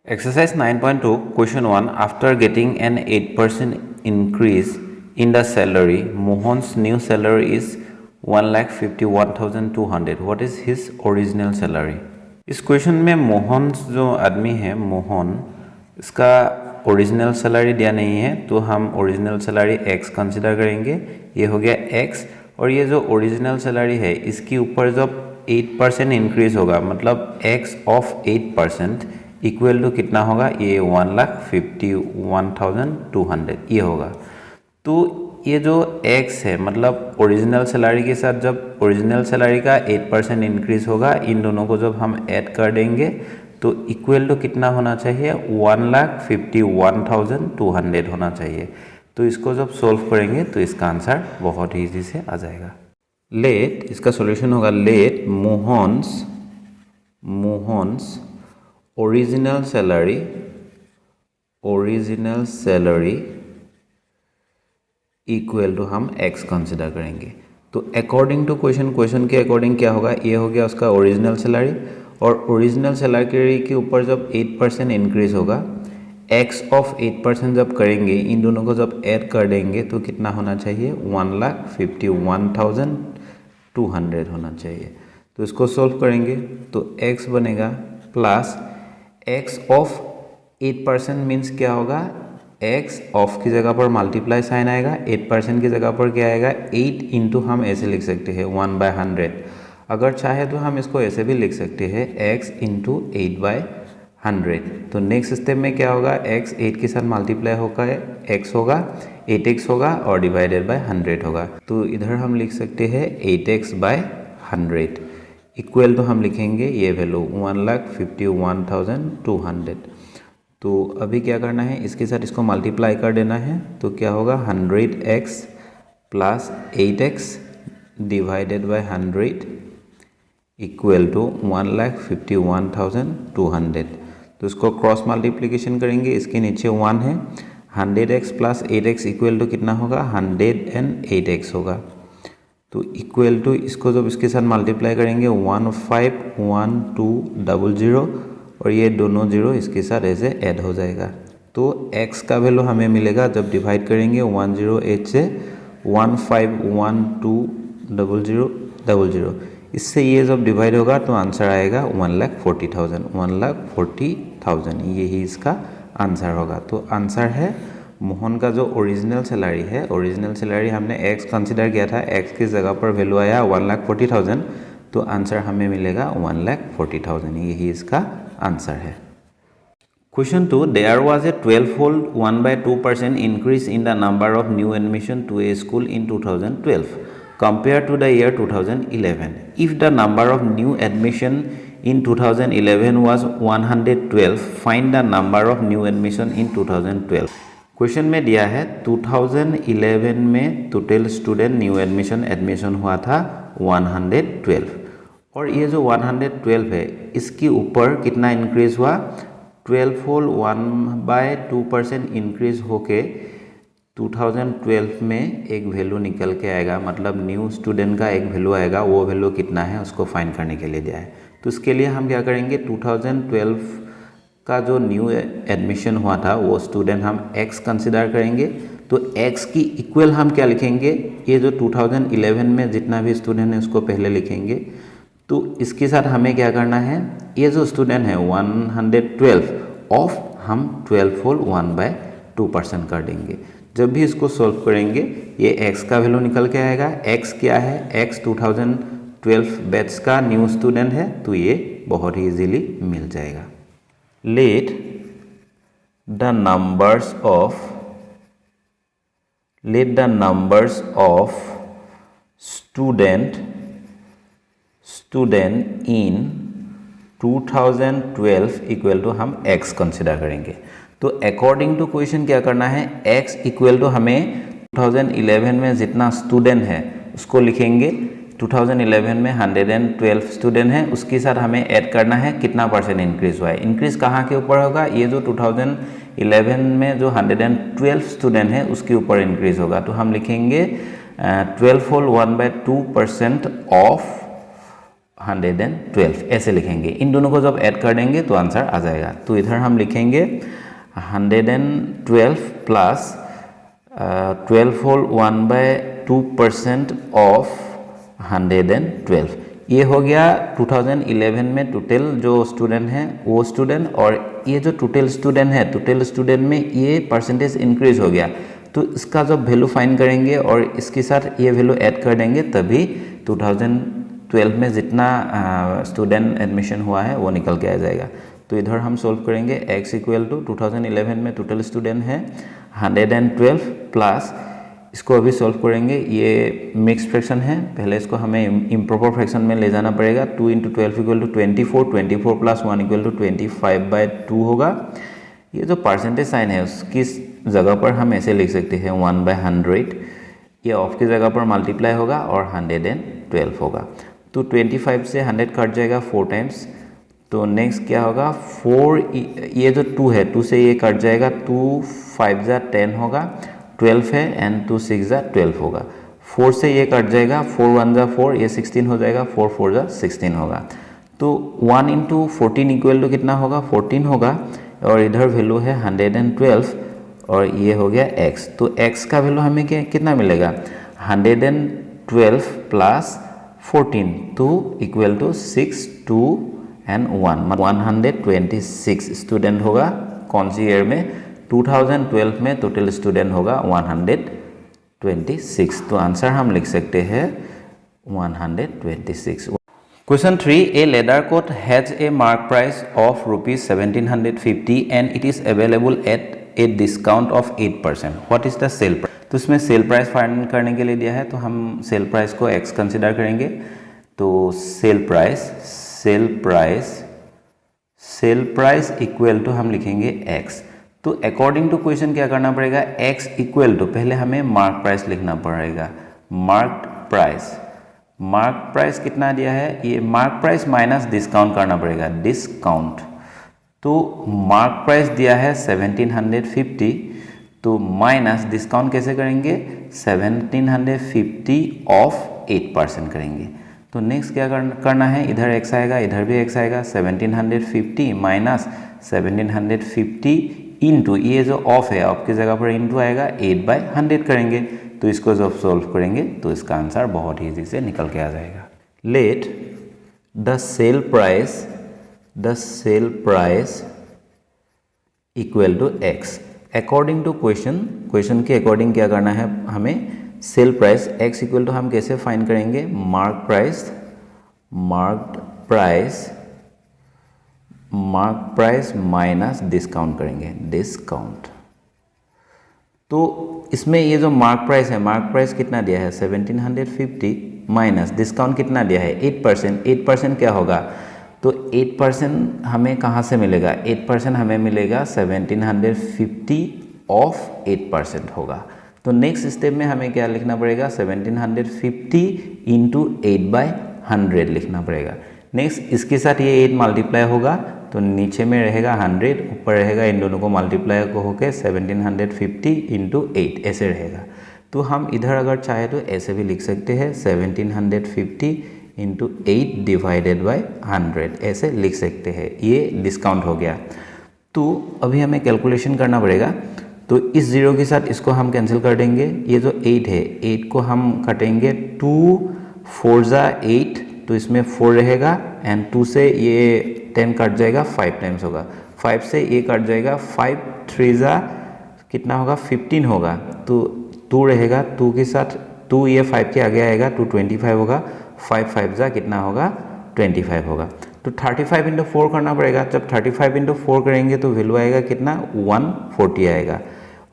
Exercise 9.2, question 1. After getting an 8% increase in the salary, Mohan's new salary is 1,51,200. What is his original salary? इस question में मोहन जो आदमी है मोहन, इसका original salary दिया नहीं है, तो हम ओरिजिनल सैलरी x कंसिडर करेंगे। ये हो गया x, और ये जो ओरिजिनल सैलरी है इसके ऊपर जब 8% इंक्रीज होगा, मतलब x ऑफ 8% इक्वल टू कितना होगा, ये 1,51,200 ये होगा। तो ये जो x है, मतलब ओरिजिनल सैलरी के साथ जब ओरिजिनल सैलरी का 8% इंक्रीज होगा, इन दोनों को जब हम ऐड कर देंगे तो इक्वल टू कितना होना चाहिए, 1,51,200 होना चाहिए। तो इसको जब सोल्व करेंगे तो इसका आंसर बहुत ही ईजी से आ जाएगा। लेट, इसका सॉल्यूशन होगा let Mohan's original salary equal to हम x कंसिडर करेंगे। तो अकॉर्डिंग टू क्वेश्चन के अकॉर्डिंग क्या होगा, ये हो गया उसका ओरिजिनल सैलरी, और ओरिजिनल सैलरी के ऊपर जब 8% इंक्रीज होगा, x ऑफ 8% जब करेंगे, इन दोनों को जब ऐड कर देंगे तो कितना होना चाहिए, 1,51,200 होना चाहिए। तो इसको सोल्व करेंगे तो x बनेगा प्लस x ऑफ 8% मीन्स क्या होगा, x ऑफ की जगह पर मल्टीप्लाई साइन आएगा, 8% की जगह पर क्या आएगा, 8 इंटू हम ऐसे लिख सकते हैं 1/100। अगर चाहे तो हम इसको ऐसे भी लिख सकते हैं x इंटू 8/100। तो नेक्स्ट स्टेप में क्या होगा, x 8 के साथ मल्टीप्लाई होकर x होगा, 8x होगा और डिवाइडेड बाय 100 होगा। तो इधर हम लिख सकते हैं 8x/100 इक्वल तो हम लिखेंगे ये वैल्यू 1,51,200। तो अभी क्या करना है, इसके साथ इसको मल्टीप्लाई कर देना है, तो क्या होगा 100x plus 8x divided by 100 equal to 1,51,200। तो इसको क्रॉस मल्टीप्लिकेशन करेंगे, इसके नीचे 1 है, 100x plus 8x equal to कितना होगा, 108x होगा। तो इक्वल टू इसको जब इसके साथ मल्टीप्लाई करेंगे 151200, और ये दोनों जीरो इसके साथ ऐसे ऐड हो जाएगा। तो x का वैल्यू हमें मिलेगा जब डिवाइड करेंगे 108 से 151200, इससे ये जब डिवाइड होगा तो आंसर आएगा 1,40,000। यही इसका आंसर होगा। तो आंसर है मोहन का जो ओरिजिनल सैलरी है, ओरिजिनल सैलरी हमने x कंसिडर किया था, x की जगह पर वैल्यू आया 1,40,000, तो आंसर हमें मिलेगा 1,40,000। यही इसका आंसर है। Question 2, there was a 12-fold 1/2% increase in the number of new admission to a school in 2012 compared to the year 2011. If the number of new admission in 2011 was 112, find the number of new admission in 2012. Question में दिया है 2011 में total student new admission हुआ था 112, और ये जो 112 है इसके ऊपर कितना इंक्रीज हुआ, 12-fold 1/2% इंक्रीज होके 2012 में एक वैल्यू निकल के आएगा, मतलब न्यू स्टूडेंट का एक वैल्यू आएगा, वो वैल्यू कितना है उसको फाइंड करने के लिए दिया है। तो इसके लिए हम क्या करेंगे, 2012 का जो न्यू एडमिशन हुआ था वो स्टूडेंट हम x कंसिडर करेंगे। तो x की इक्वल हम क्या लिखेंगे, ये जो 2011 में जितना भी स्टूडेंट है उसको पहले लिखेंगे। तो इसके साथ हमें क्या करना है, ये जो स्टूडेंट है 112 ऑफ हम 12-fold 1/2% कर देंगे। जब भी इसको सोल्व करेंगे ये x का वैल्यू निकल के आएगा। x क्या है, x 2012 बैच का न्यू स्टूडेंट है, तो ये बहुत ही इजीली मिल जाएगा। Let the numbers of student in 2012 equal to हम x कंसिडर करेंगे। तो अकॉर्डिंग टू क्वेश्चन क्या करना है, x इक्वल टू हमें 2011 में जितना स्टूडेंट है उसको लिखेंगे। 2011 में 112 स्टूडेंट है, उसके साथ हमें ऐड करना है कितना परसेंट इंक्रीज हुआ है। इंक्रीज कहाँ के ऊपर होगा, ये जो 2011 में जो 112 स्टूडेंट है उसके ऊपर इंक्रीज होगा। तो हम लिखेंगे 12-fold 1/2% ऑफ 112 ऐसे लिखेंगे। इन दोनों को जब ऐड कर देंगे तो आंसर आ जाएगा। तो इधर हम लिखेंगे 112 प्लस 12 होल 1/2% ऑफ 112। ये हो गया 2011 में टोटल जो स्टूडेंट हैं वो स्टूडेंट, और ये जो टोटल स्टूडेंट है, टोटल स्टूडेंट में ये परसेंटेज इंक्रीज हो गया। तो इसका जब वैल्यू फाइंड करेंगे और इसके साथ ये वैल्यू ऐड कर देंगे तभी 2012 में जितना स्टूडेंट एडमिशन हुआ है वो निकल के आ जाएगा। तो इधर हम सोल्व करेंगे x इक्वल टू 2011 में टोटल स्टूडेंट है 112 प्लस, इसको अभी सॉल्व करेंगे। ये मिक्स फ्रैक्शन है, पहले इसको हमें इम्प्रॉपर फ्रैक्शन में ले जाना पड़ेगा। 2 × 12 equal to 24, 24 plus 1 equal to 25/2 होगा। ये जो परसेंटेज साइन है उसकी जगह पर हम ऐसे लिख सकते हैं 1/100। ये ऑफ की जगह पर मल्टीप्लाई होगा और 112 होगा। तो 25 से 100 कट जाएगा 4 टाइम्स। तो नेक्स्ट क्या होगा 4, ये जो 2 है 2 से ये कट जाएगा, 2 5 जा 10 होगा, 12 है एंड 2 6 जा 12 होगा। 4 से ये कट जाएगा, 4 1 जा 4, ये 16 हो जाएगा, 4 4 जा 16 होगा। तो 1 × 14 इक्वल टू कितना होगा 14 होगा, और इधर वैल्यू है 112 और ये हो गया x। तो x का वैल्यू हमें कितना मिलेगा 112 प्लस 14, तो इक्वल टू 6 2 एंड 1 126 स्टूडेंट होगा। कौन सी ईयर में 2012 में टोटल स्टूडेंट होगा 126। तो आंसर हम लिख सकते हैं 126। Question 3, a leather coat has a mark price of rupees 1750 and it is available at a discount of 8%. What is the sale price? तो इसमें सेल प्राइस फाइंड करने के लिए दिया है, तो हम सेल प्राइस को x कंसिडर करेंगे। तो सेल प्राइस इक्वल टू हम लिखेंगे x। तो अकॉर्डिंग टू क्वेश्चन क्या करना पड़ेगा, x इक्वल टू पहले हमें मार्क प्राइस लिखना पड़ेगा। मार्क प्राइस कितना दिया है, ये मार्क प्राइस माइनस डिस्काउंट करना पड़ेगा, डिस्काउंट। तो मार्क प्राइस दिया है 1750, तो माइनस डिस्काउंट कैसे करेंगे 1750 ऑफ 8% करेंगे। तो नेक्स्ट क्या करना है, इधर x आएगा इधर भी x आएगा, 1750 माइनस 1750 इंटू ये जो ऑफ है ऑफ की जगह पर इंटू आएगा 8/100 करेंगे। तो इसको जब सॉल्व करेंगे तो इसका आंसर बहुत ईजी से निकल के आ जाएगा। Let the sale price equal to x। According to question के अकॉर्डिंग क्या करना है हमें, sale price x equal to हम कैसे फाइंड करेंगे, मार्क प्राइस माइनस डिस्काउंट करेंगे, डिस्काउंट। तो इसमें ये जो मार्क प्राइस है, मार्क प्राइस कितना दिया है 1750 माइनस डिस्काउंट कितना दिया है 8%। 8% क्या होगा, तो 8% हमें कहाँ से मिलेगा, 8% हमें मिलेगा 1750 ऑफ 8% होगा। तो नेक्स्ट स्टेप में हमें क्या लिखना पड़ेगा 1750 इंटू 8/100 लिखना पड़ेगा। नेक्स्ट इसके साथ ये 8 मल्टीप्लाई होगा तो नीचे में रहेगा 100, ऊपर रहेगा, इन दोनों को मल्टीप्लाई होकर 1750 इंटू 8 ऐसे रहेगा। तो हम इधर अगर चाहे तो ऐसे भी लिख सकते हैं 1750 इंटू 8 डिवाइडेड बाई 100 ऐसे लिख सकते हैं। ये डिस्काउंट हो गया। तो अभी हमें कैलकुलेशन करना पड़ेगा। तो इस जीरो के साथ इसको हम कैंसिल कर देंगे। ये जो 8 है 8 को हम कटेंगे, 2 4 जा 8, तो इसमें 4 रहेगा एंड 2 से ये 10 कट जाएगा, 5 टाइम्स होगा। 5 से ये कट जाएगा, 5 3 जा कितना होगा 15 होगा। तो 2 रहेगा, 2 के साथ 2 ये 5 के आगे आएगा, 2 25 होगा, 5 5 जा कितना होगा 25 होगा। तो 35 इंटू 4 करना पड़ेगा। जब 35 इंटू 4 करेंगे तो वैल्यू आएगा कितना 140 आएगा।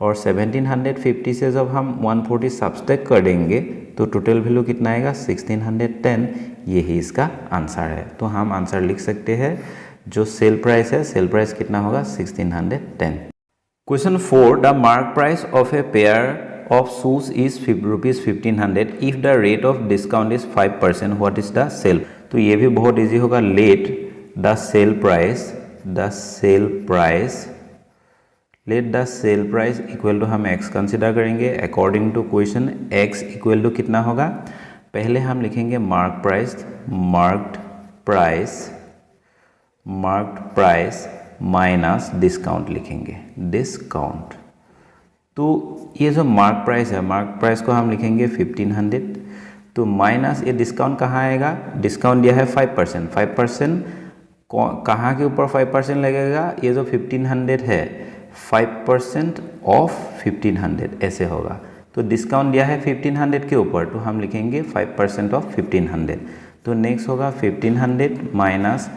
और 1750 से जब हम 140 सब्सट्रैक्ट कर देंगे तो टोटल वैल्यू कितना आएगा 1610। यही इसका आंसर है। तो हम आंसर लिख सकते हैं, जो सेल प्राइस है, सेल प्राइस कितना होगा 1610। Question 4, the mark price of a pair of shoes is ₹1500 if the rate of discount is 5%, what is the sale. तो ये भी बहुत इजी होगा। Let the sale price equal to हम x consider करेंगे। According to question x equal to कितना होगा, पहले हम लिखेंगे mark price, marked price minus discount लिखेंगे, डिस्काउंट। तो ये जो मार्क प्राइस है, मार्क प्राइस को हम लिखेंगे 1500, तो माइनस ये डिस्काउंट कहाँ आएगा, डिस्काउंट दिया है 5%, 5% कहाँ के ऊपर 5% लगेगा, ये जो 1500 है 5% ऑफ 1500 ऐसे होगा। तो डिस्काउंट दिया है 1500 के ऊपर, तो हम लिखेंगे 5% ऑफ 1500। तो नेक्स्ट होगा 1500 माइनस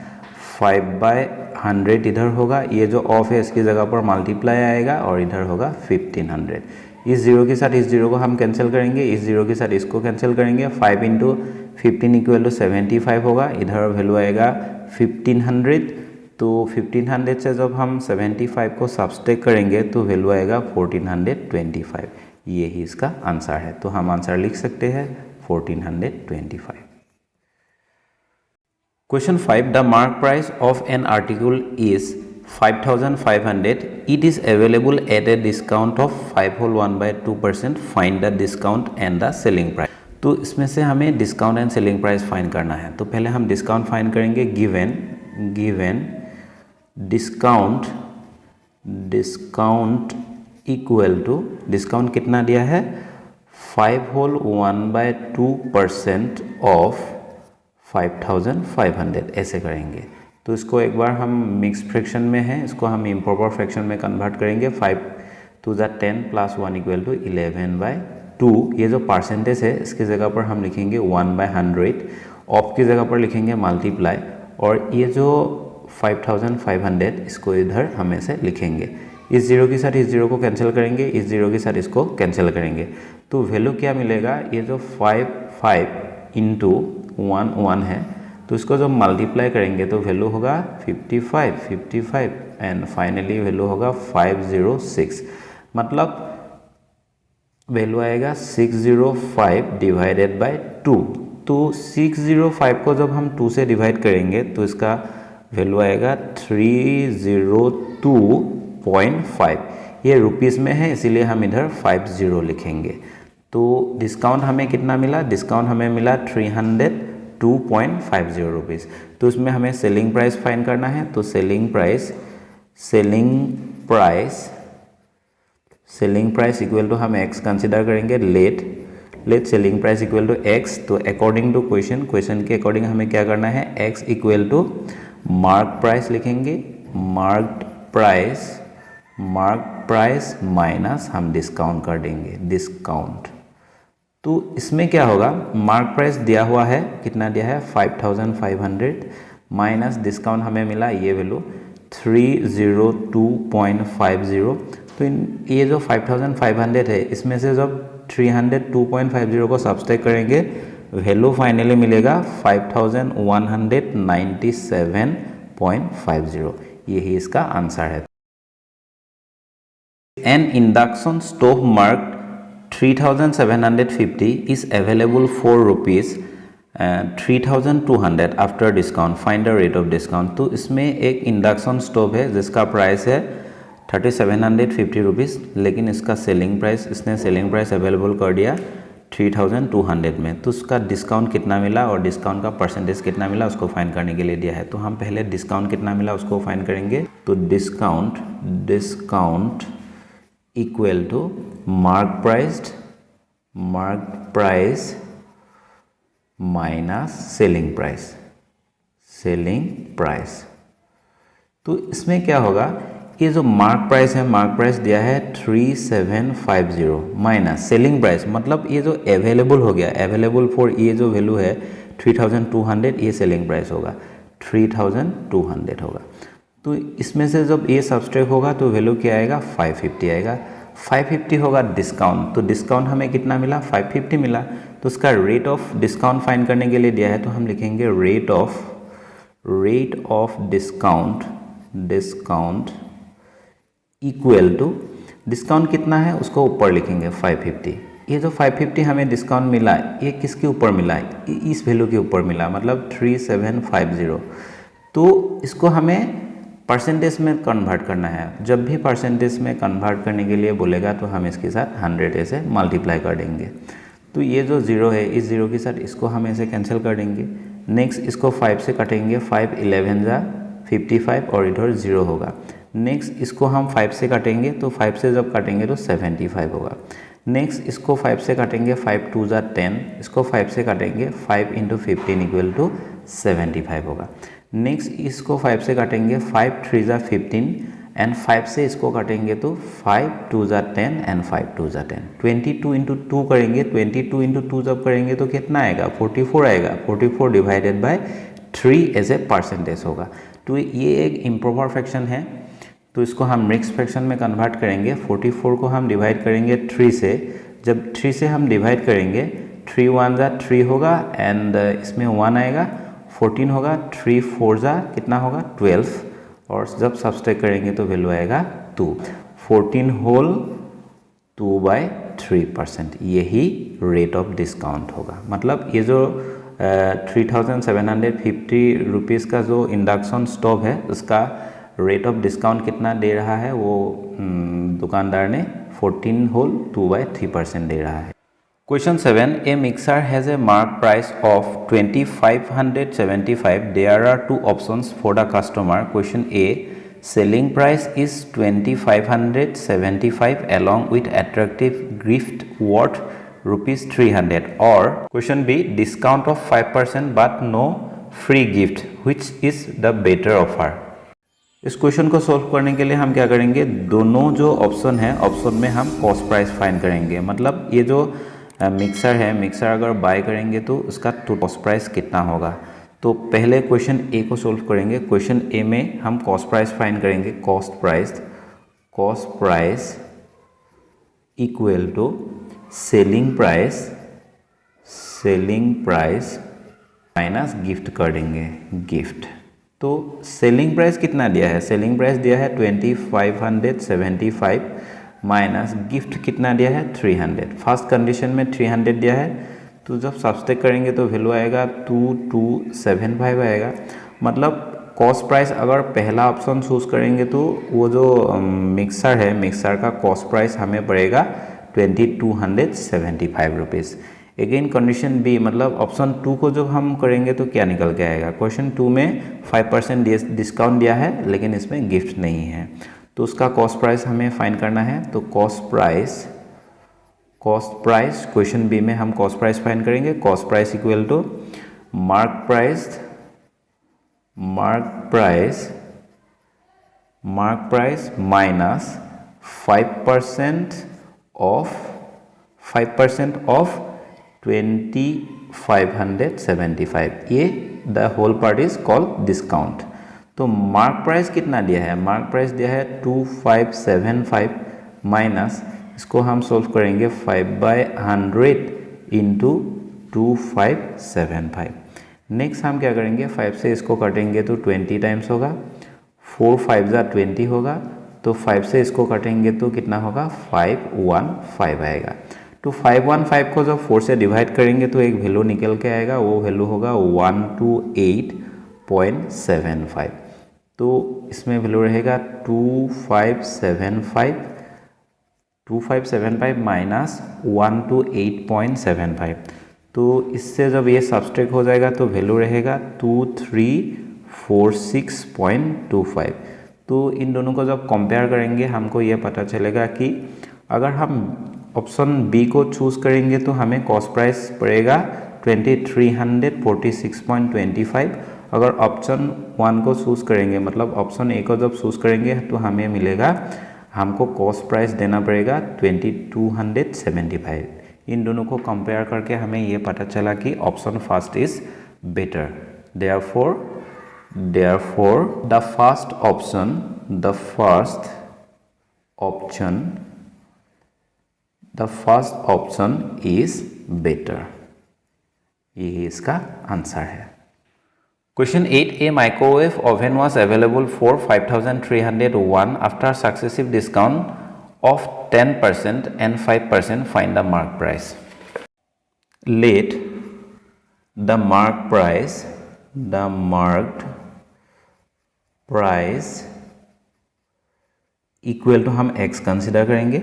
5/100 इधर होगा, ये जो ऑफ है इसकी जगह पर मल्टीप्लाई आएगा और इधर होगा 1500। इस जीरो के साथ इस जीरो को हम कैंसिल करेंगे, इस जीरो के साथ इसको कैंसिल करेंगे। 5 × 15 = 75 होगा, इधर वैल्यू आएगा 1500। तो 1500 से जब हम 75 को सब्सट्रैक्ट करेंगे तो वैल्यू आएगा 1425। ये ही इसका आंसर है। तो हम आंसर लिख सकते हैं 1425। Question 5. The mark price of an article is 5500. It is available at a discount of 5/1/2%. Find the discount and the selling price. तो इसमें से हमें discount and selling price find करना है। तो पहले हम डिस्काउंट फाइंड करेंगे। Given discount equal to, discount कितना दिया है 5/1/2% ऑफ 5500 ऐसे करेंगे। तो इसको एक बार हम मिक्स फ्रैक्शन में है, इसको हम इम्प्रॉपर फ्रैक्शन में कन्वर्ट करेंगे। 5 × 10 + 1 = 11/2। ये जो परसेंटेज है इसकी जगह पर हम लिखेंगे 1/100, ऑफ की जगह पर लिखेंगे मल्टीप्लाई, और ये जो 5500 इसको इधर हम ऐसे लिखेंगे। इस जीरो के साथ इस जीरो को कैंसिल करेंगे, इस जीरो के साथ इसको कैंसिल करेंगे। तो वैल्यू क्या मिलेगा, ये जो 5 × 1 है, तो इसको जब मल्टीप्लाई करेंगे तो वैल्यू होगा 55 एंड फाइनली वैल्यू होगा 506। मतलब वैल्यू आएगा 605/2। तो 605 को जब हम 2 से डिवाइड करेंगे तो इसका वैल्यू आएगा 302.5। ये रुपीज़ में है इसीलिए हम इधर 50 लिखेंगे। तो डिस्काउंट हमें कितना मिला, डिस्काउंट हमें मिला 302.50 रुपीज़। तो इसमें हमें सेलिंग प्राइस फाइंड करना है। तो सेलिंग प्राइस इक्वल टू हम x कंसिडर करेंगे। Let selling price equal to x। तो अकॉर्डिंग टू क्वेश्चन के अकॉर्डिंग हमें क्या करना है, x equal to mark price लिखेंगे, मार्क प्राइस माइनस हम डिस्काउंट कर देंगे, डिस्काउंट। तो इसमें क्या होगा, मार्क प्राइस दिया हुआ है, कितना दिया है 5500 माइनस डिस्काउंट हमें मिला ये वैल्यू 302.50। तो ये जो 5500 है इसमें से जब 302.50 को सब्सट्रैक्ट करेंगे वैल्यू फाइनली मिलेगा 5197.50। यही इसका आंसर है। An induction stove marked 3750 is available for rupees 3200 after discount. Find the rate of discount. तो इसमें एक इंडक्शन स्टोव है जिसका प्राइस है 3750 रुपीज़, लेकिन इसका सेलिंग प्राइस, इसने सेलिंग प्राइस अवेलेबल कर दिया 3200 में। तो उसका डिस्काउंट कितना मिला और डिस्काउंट का परसेंटेज कितना मिला उसको फाइंड करने के लिए दिया है। तो हम पहले डिस्काउंट कितना मिला उसको फाइंड करेंगे। तो discount equal to mark price minus selling price. तो इसमें क्या होगा, ये जो मार्क प्राइस है, मार्क प्राइस दिया है 3750 माइनस सेलिंग प्राइस, मतलब ये जो अवेलेबल हो गया, अवेलेबल फॉर ये जो वैल्यू है 3200, ये सेलिंग प्राइस होगा 3200 होगा। तो इसमें से जब ये सब्सट्रैक्ट होगा तो वैल्यू क्या आएगा 550 आएगा। 550 होगा डिस्काउंट। तो डिस्काउंट हमें कितना मिला 550 मिला। तो उसका रेट ऑफ डिस्काउंट फाइंड करने के लिए दिया है, तो हम लिखेंगे rate of discount equal to, discount कितना है उसको ऊपर लिखेंगे 550। ये जो 550 हमें डिस्काउंट मिला ये किसके ऊपर मिला, इस वैल्यू के ऊपर मिला, मतलब 3750। तो इसको हमें परसेंटेज में कन्वर्ट करना है। जब भी परसेंटेज में कन्वर्ट करने के लिए बोलेगा तो हम इसके साथ 100 ऐसे मल्टीप्लाई कर देंगे। तो ये जो ज़ीरो है इस ज़ीरो के साथ इसको हम ऐसे कैंसिल कर देंगे। नेक्स्ट इसको 5 से काटेंगे, 5 11 जा 55 और इधर 0 होगा। नेक्स्ट इसको हम 5 से काटेंगे, तो 5 से जब काटेंगे तो 75 होगा। नेक्स्ट इसको 5 से काटेंगे, 5 2 जा 10, इसको 5 से काटेंगे, 5 इंटू 15 इक्वल टू 75 होगा। नेक्स्ट इसको 5 से काटेंगे, 5 3 जा 15 एंड 5 से इसको काटेंगे तो 5 2 जा 10 एंड 5 2 जा 10। 22 इंटू 2 करेंगे, 22 इंटू 2 जब करेंगे तो कितना आएगा, 44 आएगा। 44 divided by 3 as a percentage होगा। तो ये एक इम्प्रॉपर फ्रैक्शन है, तो इसको हम मिक्स फ्रैक्शन में कन्वर्ट करेंगे। 44 को हम डिवाइड करेंगे 3 से, जब 3 से हम डिवाइड करेंगे 3 1 जा 3 होगा एंड इसमें 1 आएगा, 14 होगा, 3 4 जा कितना होगा 12 और जब सब्सट्रैक्ट करेंगे तो वैल्यू आएगा 2। 14 होल 2/3%, यही रेट ऑफ डिस्काउंट होगा। मतलब ये जो 3750 रुपीज़ का जो इंडक्शन स्टोव है उसका रेट ऑफ डिस्काउंट कितना दे रहा है, वो दुकानदार ने 14 होल 2/3% दे रहा है। Question 7. A mixer has a mark price of 2575. There are two options for the customer. Question A. Selling price is 2575 along with attractive gift worth rupees 300. Or question B. Discount of 5% but no free gift. Which is the better offer? इस question को solve करने के लिए हम क्या करेंगे, दोनों जो ऑप्शन है ऑप्शन में हम कॉस्ट प्राइस फाइंड करेंगे। मतलब ये जो मिक्सर है, मिक्सर अगर बाय करेंगे तो उसका कॉस्ट प्राइस कितना होगा। तो पहले क्वेश्चन ए को सॉल्व करेंगे। क्वेश्चन ए में हम कॉस्ट प्राइस फाइंड करेंगे। Cost price equal to selling price minus gift कर देंगे, गिफ्ट। तो सेलिंग प्राइस कितना दिया है, सेलिंग प्राइस दिया है 2575 माइनस गिफ्ट कितना दिया है 300। फर्स्ट कंडीशन में 300 दिया है, तो जब सब्सट्रैक्ट करेंगे तो वैल्यू आएगा 2275 आएगा। मतलब कॉस्ट प्राइस अगर पहला ऑप्शन चूज़ करेंगे तो वो जो मिक्सर है, मिक्सर का कॉस्ट प्राइस हमें पड़ेगा 2275 रुपीज़। अगेन कंडीशन बी, मतलब ऑप्शन 2 को जब हम करेंगे तो क्या निकल के आएगा। क्वेश्चन 2 में 5% डिस्काउंट दिया है लेकिन इसमें गिफ्ट नहीं है, तो उसका कॉस्ट प्राइस हमें फाइंड करना है। तो कॉस्ट प्राइस क्वेश्चन बी में हम कॉस्ट प्राइस फाइंड करेंगे। Cost price equal to mark price minus 5% of 2575, ये the whole part is called discount. तो मार्क प्राइस कितना दिया है, मार्क प्राइस दिया है 2575 माइनस इसको हम सोल्व करेंगे 5/100 इंटू 2575। नेक्स्ट हम क्या करेंगे, 5 से इसको काटेंगे तो 20 टाइम्स होगा, 4 5 जा 20 होगा, तो 5 से इसको काटेंगे तो कितना होगा 515 आएगा। तो 515 को जब 4 से डिवाइड करेंगे तो एक वैल्यू निकल के आएगा, वो वैल्यू होगा 128.75। तो इसमें वैल्यू रहेगा 2575 माइनस 128.75। तो इससे जब ये सब्सट्रैक्ट हो जाएगा तो वैल्यू रहेगा 2346.25। तो इन दोनों को जब कंपेयर करेंगे हमको ये पता चलेगा कि अगर हम ऑप्शन बी को चूज़ करेंगे तो हमें कॉस्ट प्राइस पड़ेगा 2346.25। अगर ऑप्शन 1 को चूज़ करेंगे, मतलब ऑप्शन ए को जब चूज़ करेंगे तो हमें मिलेगा, हमको कॉस्ट प्राइस देना पड़ेगा 2275। इन दोनों को कंपेयर करके हमें ये पता चला कि option first is better. Therefore the first option is better, ये इसका आंसर है। Question 8. A microwave oven was available for 5301 after successive discount of 10% and 5%. Find the mark price. Let the marked price equal to हम x consider करेंगे।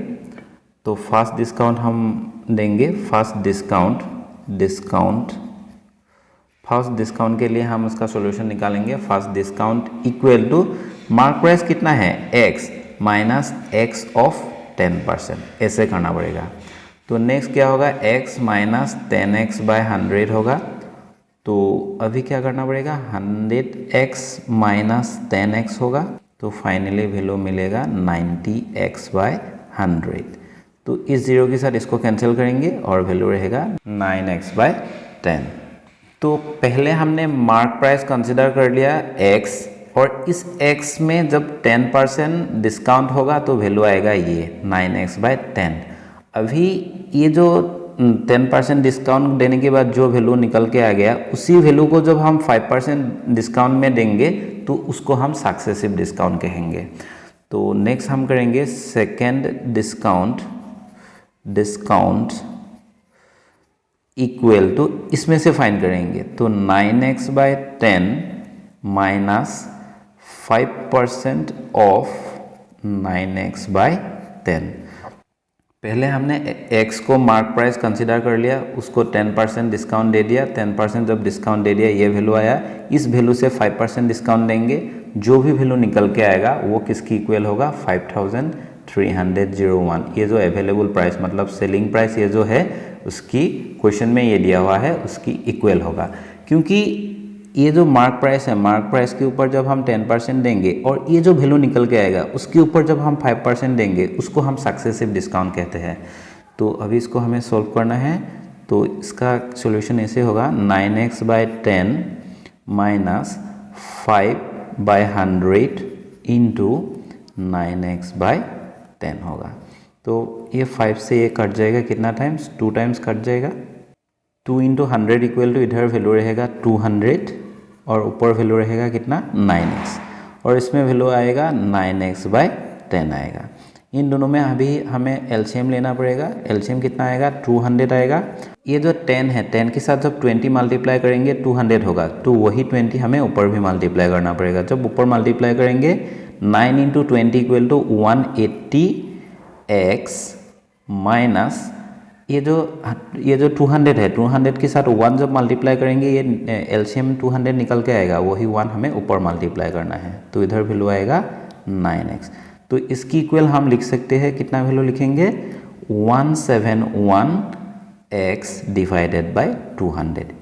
तो first discount हम देंगे, first discount first discount के लिए हम उसका सॉल्यूशन निकालेंगे। First discount equal to mark price कितना है x माइनस एक्स ऑफ 10%, ऐसे करना पड़ेगा। तो नेक्स्ट क्या होगा, x माइनस 10x बाय 100 होगा। तो अभी क्या करना पड़ेगा, 100x माइनस 10x होगा। तो फाइनली वैल्यू मिलेगा 90x बाय 100। तो इस जीरो के साथ इसको कैंसिल करेंगे और वैल्यू रहेगा 9x बाय 10। तो पहले हमने मार्क प्राइस कंसिडर कर लिया x, और इस x में जब 10% डिस्काउंट होगा तो वैल्यू आएगा ये 9x बाय 10। अभी ये जो 10% डिस्काउंट देने के बाद जो वैल्यू निकल के आ गया, उसी वैल्यू को जब हम 5% डिस्काउंट में देंगे तो उसको हम सक्सेसिव डिस्काउंट कहेंगे। तो नेक्स्ट हम करेंगे सेकेंड डिस्काउंट इक्वल टू, इसमें से फाइंड करेंगे तो 9x by 10 minus 5% of 9x by 10। पहले हमने x को मार्क प्राइस कंसिडर कर लिया, उसको 10% डिस्काउंट दे दिया। 10% जब डिस्काउंट दे दिया ये वैल्यू आया, इस वैल्यू से 5% डिस्काउंट देंगे, जो भी वैल्यू निकल के आएगा वो किसकी इक्वल होगा, 5301। ये जो अवेलेबल प्राइस मतलब सेलिंग प्राइस ये जो है उसकी क्वेश्चन में ये दिया हुआ है, उसकी इक्वल होगा। क्योंकि ये जो मार्क प्राइस है, मार्क प्राइस के ऊपर जब हम 10% देंगे और ये जो वैल्यू निकल के आएगा उसके ऊपर जब हम 5% देंगे उसको हम सक्सेसिव डिस्काउंट कहते हैं। तो अभी इसको हमें सॉल्व करना है। तो इसका सॉल्यूशन ऐसे होगा 9x by 10 minus 5 by 100 into 9x by 10 होगा। तो ये 5 से ये कट जाएगा, कितना टाइम्स, 2 टाइम्स कट जाएगा। 2 इंटू 100 इक्वल टू इधर वैल्यू रहेगा 200 और ऊपर वैल्यू रहेगा कितना, 9x, और इसमें वैल्यू आएगा 9x बाय 10 आएगा। इन दोनों में अभी हमें एलसीएम लेना पड़ेगा। एलसीएम कितना आएगा, 200 आएगा। ये जो 10 है, 10 के साथ जब 20 मल्टीप्लाई करेंगे 200 होगा, तो वही 20 हमें ऊपर भी मल्टीप्लाई करना पड़ेगा। जब ऊपर मल्टीप्लाई करेंगे 9 into 20 equal to 180x minus ये जो 200 है, 200 के साथ 1 जब मल्टीप्लाई करेंगे ये एलसीएम 200 निकल के आएगा, वही 1 हमें ऊपर मल्टीप्लाई करना है। तो इधर वैल्यू आएगा 9x। तो इसकी इक्वल हम लिख सकते हैं, कितना वैल्यू लिखेंगे, 171x डिवाइडेड बाय 200।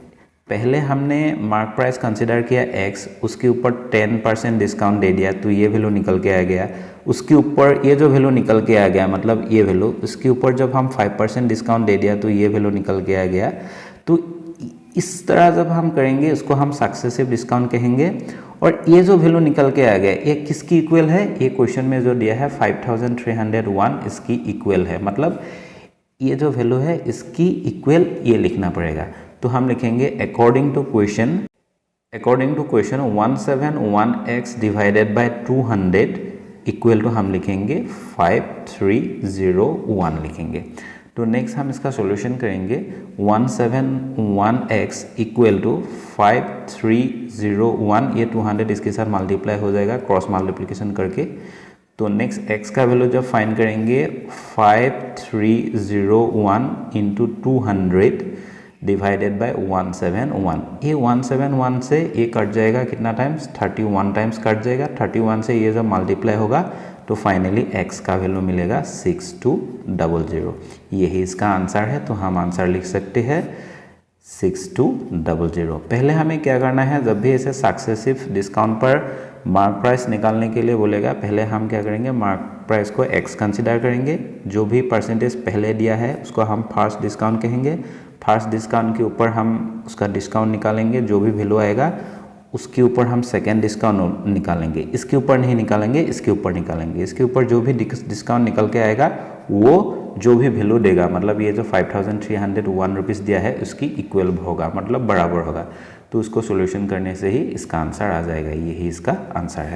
पहले हमने मार्क प्राइस कंसिडर किया x, उसके ऊपर 10% डिस्काउंट दे दिया तो ये वैल्यू निकल के आ गया। उसके ऊपर ये जो वैल्यू निकल के आ गया मतलब ये वैल्यू, उसके ऊपर जब हम 5% डिस्काउंट दे दिया तो ये वैल्यू निकल के आ गया। तो इस तरह जब हम करेंगे उसको हम सक्सेसिव डिस्काउंट कहेंगे। और ये जो वैल्यू निकल के आ गया ये किसकी इक्वल है, ये क्वेश्चन में जो दिया है 5301 इसकी इक्वल है। मतलब ये जो वैल्यू है इसकी इक्वल ये लिखना पड़ेगा। तो हम लिखेंगे according to question 171x divided by 200 equal to हम लिखेंगे 5301 लिखेंगे। तो नेक्स्ट हम इसका सॉल्यूशन करेंगे। 171x इक्वल टू 5301, ये 200 इसके साथ मल्टीप्लाई हो जाएगा क्रॉस मल्टीप्लिकेशन करके। तो नेक्स्ट x का वैल्यू जब फाइंड करेंगे 5301 इंटू 200 डिवाइडेड बाय 171। ये 171 से ये कट जाएगा कितना टाइम्स, 31 टाइम्स कट जाएगा। 31 से ये जब मल्टीप्लाई होगा तो फाइनली x का वैल्यू मिलेगा 6200। यही इसका आंसर है। तो हम आंसर लिख सकते हैं 6200। पहले हमें क्या करना है, जब भी ऐसे सक्सेसिव डिस्काउंट पर मार्क प्राइस निकालने के लिए बोलेगा, पहले हम क्या करेंगे, मार्क प्राइस को x कंसिडर करेंगे। जो भी परसेंटेज पहले दिया है उसको हम फर्स्ट डिस्काउंट कहेंगे। फर्स्ट डिस्काउंट के ऊपर हम उसका डिस्काउंट निकालेंगे, जो भी वैल्यू आएगा उसके ऊपर हम सेकेंड डिस्काउंट निकालेंगे। इसके ऊपर नहीं निकालेंगे, इसके ऊपर निकालेंगे। इसके ऊपर जो भी डिस्काउंट निकल के आएगा वो जो भी वैल्यू देगा, मतलब ये जो 5301 रुपीज़ दिया है उसकी इक्वल होगा, मतलब बराबर होगा। तो उसको सॉल्यूशन करने से ही इसका आंसर आ जाएगा। यही इसका आंसर है।